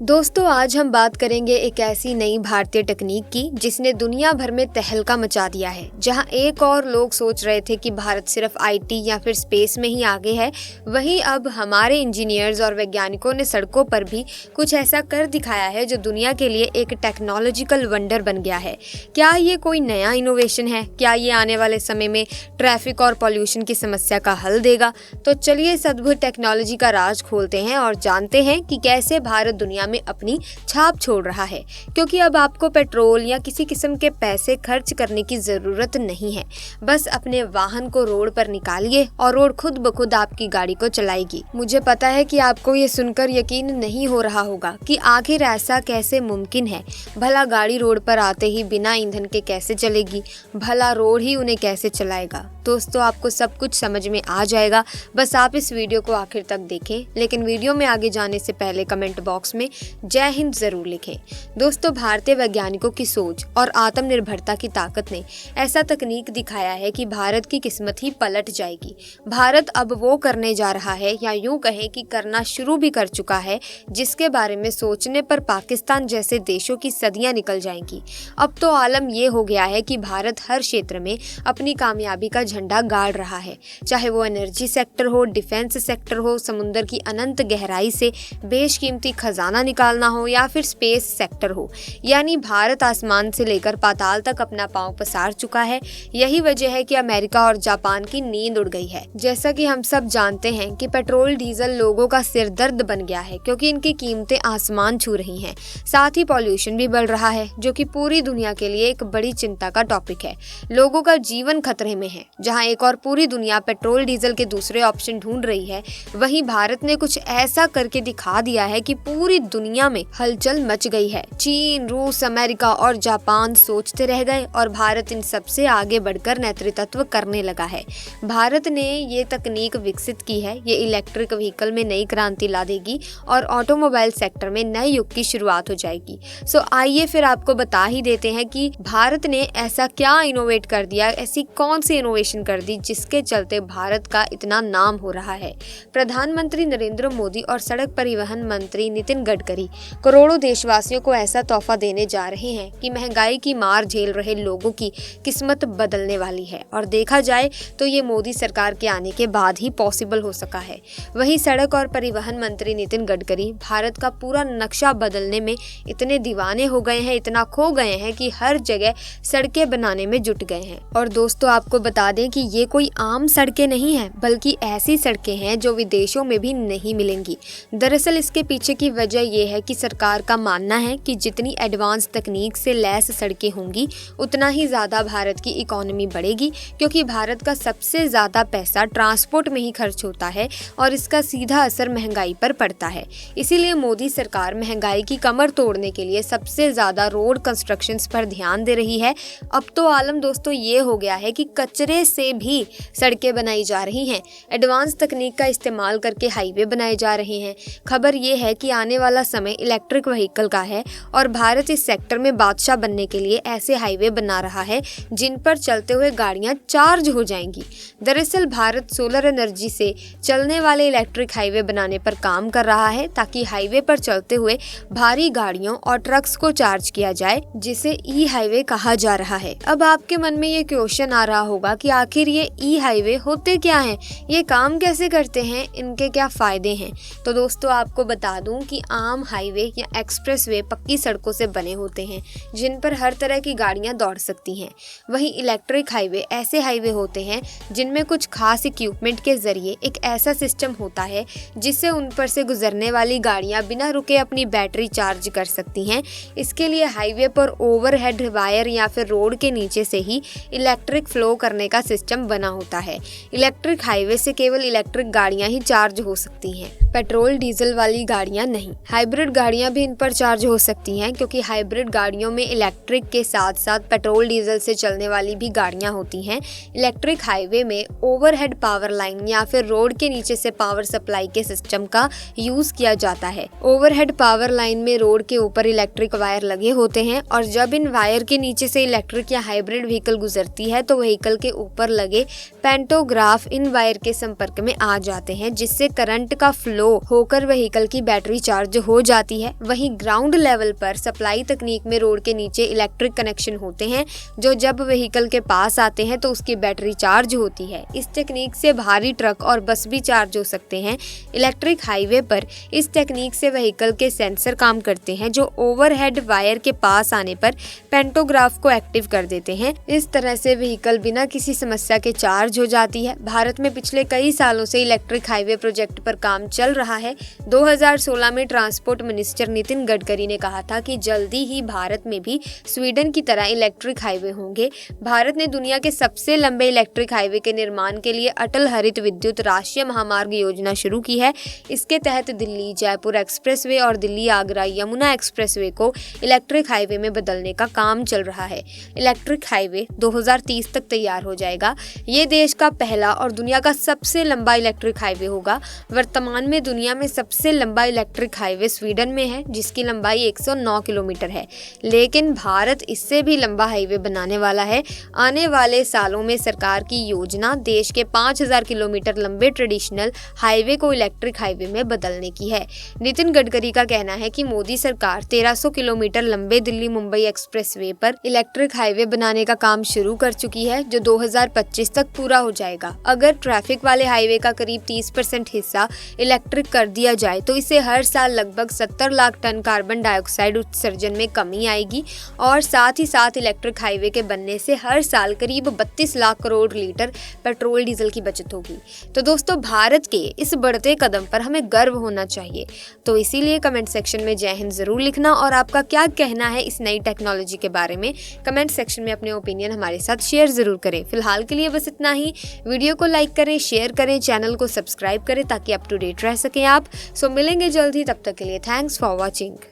दोस्तों आज हम बात करेंगे एक ऐसी नई भारतीय तकनीक की जिसने दुनिया भर में तहलका मचा दिया है। जहां एक और लोग सोच रहे थे कि भारत सिर्फ आईटी या फिर स्पेस में ही आगे है, वहीं अब हमारे इंजीनियर्स और वैज्ञानिकों ने सड़कों पर भी कुछ ऐसा कर दिखाया है जो दुनिया के लिए एक टेक्नोलॉजिकल वंडर बन गया है। क्या ये कोई नया इनोवेशन है? क्या ये आने वाले समय में ट्रैफिक और पॉल्यूशन की समस्या का हल देगा? तो चलिए इस अद्भुत टेक्नोलॉजी का राज खोलते हैं और जानते हैं कि कैसे भारत दुनिया में अपनी छाप छोड़ रहा है। क्योंकि अब आपको पेट्रोल या किसी किस्म के पैसे खर्च करने की जरूरत नहीं है। बस अपने वाहन को रोड पर निकालिए और रोड खुद ब खुद आपकी गाड़ी को चलाएगी। मुझे पता है कि आपको ये सुनकर यकीन नहीं हो रहा होगा कि आखिर ऐसा कैसे मुमकिन है। भला गाड़ी रोड पर आते ही बिना ईंधन के कैसे चलेगी? भला रोड ही उन्हें कैसे चलाएगा? दोस्तों आपको सब कुछ समझ में आ जाएगा, बस आप इस वीडियो को आखिर तक देखें। लेकिन वीडियो में आगे जाने से पहले कमेंट बॉक्स में जय हिंद जरूर लिखें। दोस्तों भारतीय वैज्ञानिकों की सोच और आत्मनिर्भरता की ताकत ने ऐसा तकनीक दिखाया है कि भारत की किस्मत ही पलट जाएगी। भारत अब वो करने जा रहा है, या यूं कहें कि करना शुरू भी कर चुका है, जिसके बारे में सोचने पर पाकिस्तान जैसे देशों की सदियां निकल जाएंगी। अब तो आलम ये हो गया है कि भारत हर क्षेत्र में अपनी कामयाबी का झंडा गाड़ रहा है, चाहे वो एनर्जी सेक्टर हो, डिफेंस सेक्टर हो, समुद्र की अनंत गहराई से बेशकीमती खजाना निकालना हो, या फिर स्पेस सेक्टर हो। यानी भारत आसमान से लेकर पाताल तक अपना पांव पसार चुका है। यही वजह है कि अमेरिका और जापान की नींद उड़ गई है। जैसा कि हम सब जानते हैं कि पेट्रोल डीजल लोगों का सिर दर्द बन गया है, क्योंकि इनकी कीमतें आसमान छू रही हैं। साथ ही पॉल्यूशन भी बढ़ रहा है, जो कि पूरी दुनिया के लिए एक बड़ी चिंता का टॉपिक है। लोगों का जीवन खतरे में है। जहां एक और पूरी दुनिया पेट्रोल डीजल के दूसरे ऑप्शन ढूंढ रही है, वहीं भारत ने कुछ ऐसा करके दिखा दिया है कि पूरी दुनिया में हलचल मच गई है। चीन, रूस, अमेरिका और जापान सोचते रह गए और भारत इन सबसे आगे बढ़कर नेतृत्व करने लगा है। भारत ने ये तकनीक विकसित की है। ये इलेक्ट्रिक व्हीकल में नई क्रांति ला देगी और ऑटोमोबाइल सेक्टर में नए युग की शुरुआत हो जाएगी। सो आइए फिर आपको बता ही देते हैं कि भारत ने ऐसा क्या इनोवेट कर दिया, ऐसी कौन सी इनोवेशन कर दी जिसके चलते भारत का इतना नाम हो रहा है। प्रधानमंत्री नरेंद्र मोदी और सड़क परिवहन मंत्री नितिन गडकरी करोड़ों देशवासियों को ऐसा तोहफा देने जा रहे हैं कि महंगाई की मार झेल रहे लोगों की किस्मत बदलने वाली है। और देखा जाए तो ये मोदी सरकार के आने के बाद ही पॉसिबल हो सका है। वहीं सड़क और परिवहन मंत्री नितिन गडकरी भारत का पूरा नक्शा बदलने में इतने दीवाने हो गए हैं, इतना खो गए हैं कि हर जगह सड़कें बनाने में जुट गए हैं। और दोस्तों आपको बता दें कि ये कोई आम सड़कें नहीं है, बल्कि ऐसी सड़कें हैं जो विदेशों में भी नहीं मिलेंगी। दरअसल इसके पीछे की वजह यह है कि सरकार का मानना है कि जितनी एडवांस तकनीक से लैस सड़कें होंगी, उतना ही ज्यादा भारत की इकोनॉमी बढ़ेगी, क्योंकि भारत का सबसे ज्यादा पैसा ट्रांसपोर्ट में ही खर्च होता है और इसका सीधा असर महंगाई पर पड़ता है। इसीलिए मोदी सरकार महंगाई की कमर तोड़ने के लिए सबसे ज्यादा रोड कंस्ट्रक्शंस पर ध्यान दे रही है। अब तो आलम दोस्तों ये हो गया है कि कचरे से भी सड़कें बनाई जा रही हैं। एडवांस तकनीक का इस्तेमाल करके हाईवे बनाए जा रहे हैं। खबर ये है कि आने वाला समय इलेक्ट्रिक व्हीकल का है और भारत इस सेक्टर में बादशाह बनने के लिए ऐसे हाईवे बना रहा है जिन पर चलते हुए गाड़ियां चार्ज हो जाएंगी। दरअसल भारत सोलर एनर्जी से चलने वाले इलेक्ट्रिक हाईवे बनाने पर काम कर रहा है, ताकि हाईवे पर चलते हुए भारी गाड़ियों और ट्रक्स को चार्ज किया जाए, जिसे ई हाईवे कहा जा रहा है। अब आपके मन में ये क्वेश्चन आ रहा होगा कि आखिर ये ई हाईवे होते क्या हैं, ये काम कैसे करते हैं, इनके क्या फायदे हैं? तो दोस्तों आपको बता दूं कि आम हाईवे या एक्सप्रेसवे पक्की सड़कों से बने होते हैं जिन पर हर तरह की गाड़ियां दौड़ सकती हैं। वहीं इलेक्ट्रिक हाईवे ऐसे हाईवे होते हैं जिनमें कुछ खास इक्विपमेंट के जरिए एक ऐसा सिस्टम होता है जिससे उन पर से गुजरने वाली गाड़ियां बिना रुके अपनी बैटरी चार्ज कर सकती हैं। इसके लिए हाईवे पर ओवरहेड वायर या फिर रोड के नीचे से ही इलेक्ट्रिक फ्लो करने का सिस्टम बना होता है। इलेक्ट्रिक हाईवे से केवल इलेक्ट्रिक गाड़ियां ही चार्ज हो सकती हैं, पेट्रोल डीजल वाली गाड़ियां नहीं। हाइब्रिड गाड़ियां भी इन पर चार्ज हो सकती हैं, क्योंकि हाइब्रिड गाड़ियों में इलेक्ट्रिक के साथ साथ पेट्रोल डीजल से चलने वाली भी गाड़ियां होती हैं। इलेक्ट्रिक हाईवे में ओवरहेड पावर लाइन या फिर रोड के नीचे से पावर सप्लाई के सिस्टम का यूज किया जाता है। ओवरहेड पावर लाइन में रोड के ऊपर इलेक्ट्रिक वायर लगे होते हैं और जब इन वायर के नीचे से इलेक्ट्रिक या हाइब्रिड व्हीकल गुजरती है तो व्हीकल के ऊपर लगे पेंटोग्राफ इन वायर के संपर्क में आ जाते हैं, जिससे करंट का फ्लो होकर व्हीकल की बैटरी चार्ज हो हो जाती है। वहीं ग्राउंड लेवल पर सप्लाई तकनीक में रोड के नीचे इलेक्ट्रिक कनेक्शन होते हैं जो जब व्हीकल के पास आते हैं तो उसकी बैटरी चार्ज होती है। इस टेक्निक से भारी ट्रक और बस भी चार्ज हो सकते हैं। इलेक्ट्रिक हाईवे पर इस टेक्निक से व्हीकल के सेंसर काम करते हैं जो ओवरहेड वायर के पास आने पर पेंटोग्राफ को एक्टिव कर देते हैं। इस तरह से व्हीकल बिना किसी समस्या के चार्ज हो जाती है। भारत में पिछले कई सालों से इलेक्ट्रिक हाईवे प्रोजेक्ट पर काम चल रहा है। 2016 में ट्रांसपोर्ट मिनिस्टर नितिन गडकरी ने कहा था कि जल्दी ही भारत में भी स्वीडन की तरह इलेक्ट्रिक हाईवे होंगे। भारत ने दुनिया के सबसे लंबे इलेक्ट्रिक हाईवे के निर्माण के लिए अटल हरित विद्युत राष्ट्रीय महामार्ग योजना शुरू की है। इसके तहत दिल्ली जयपुर एक्सप्रेसवे और दिल्ली आगरा यमुना एक्सप्रेसवे को इलेक्ट्रिक हाईवे में बदलने का काम चल रहा है। इलेक्ट्रिक हाईवे 2030 तक तैयार हो जाएगा। ये देश का पहला और दुनिया का सबसे लंबा इलेक्ट्रिक हाईवे होगा। वर्तमान में दुनिया में सबसे लंबा इलेक्ट्रिक हाईवे स्वीडन में है जिसकी लंबाई 109 किलोमीटर है, लेकिन भारत इससे भी लंबा हाईवे बनाने वाला है। आने वाले सालों में सरकार की योजना देश के 5000 किलोमीटर लंबे ट्रेडिशनल हाईवे को इलेक्ट्रिक हाईवे में बदलने की है। नितिन गडकरी का कहना है कि मोदी सरकार 1300 किलोमीटर लंबे दिल्ली मुंबई एक्सप्रेसवे पर इलेक्ट्रिक हाईवे बनाने का काम शुरू कर चुकी है जो 2025 तक पूरा हो जाएगा। अगर ट्रैफिक वाले हाईवे का करीब 30% हिस्सा इलेक्ट्रिक कर दिया जाए तो इससे हर साल लगभग 70 लाख टन कार्बन डाइऑक्साइड उत्सर्जन में कमी आएगी और साथ ही साथ इलेक्ट्रिक हाईवे के बनने से हर साल करीब 32 lakh crore litre petrol diesel की बचत होगी। तो दोस्तों, भारत के इस बढ़ते कदम पर हमें गर्व होना चाहिए। तो इसीलिए कमेंट सेक्शन में जय हिंद जरूर लिखना और आपका क्या कहना है इस नई टेक्नोलॉजी के बारे में कमेंट सेक्शन में अपने ओपिनियन हमारे साथ शेयर जरूर करें। फिलहाल के लिए बस इतना ही। वीडियो को लाइक करें, शेयर करें, चैनल को सब्सक्राइब करें ताकि अप टू डेट रह सकें आप। सो मिलेंगे जल्द ही, तब तक के लिए थैंक्स फॉर वॉचिंग।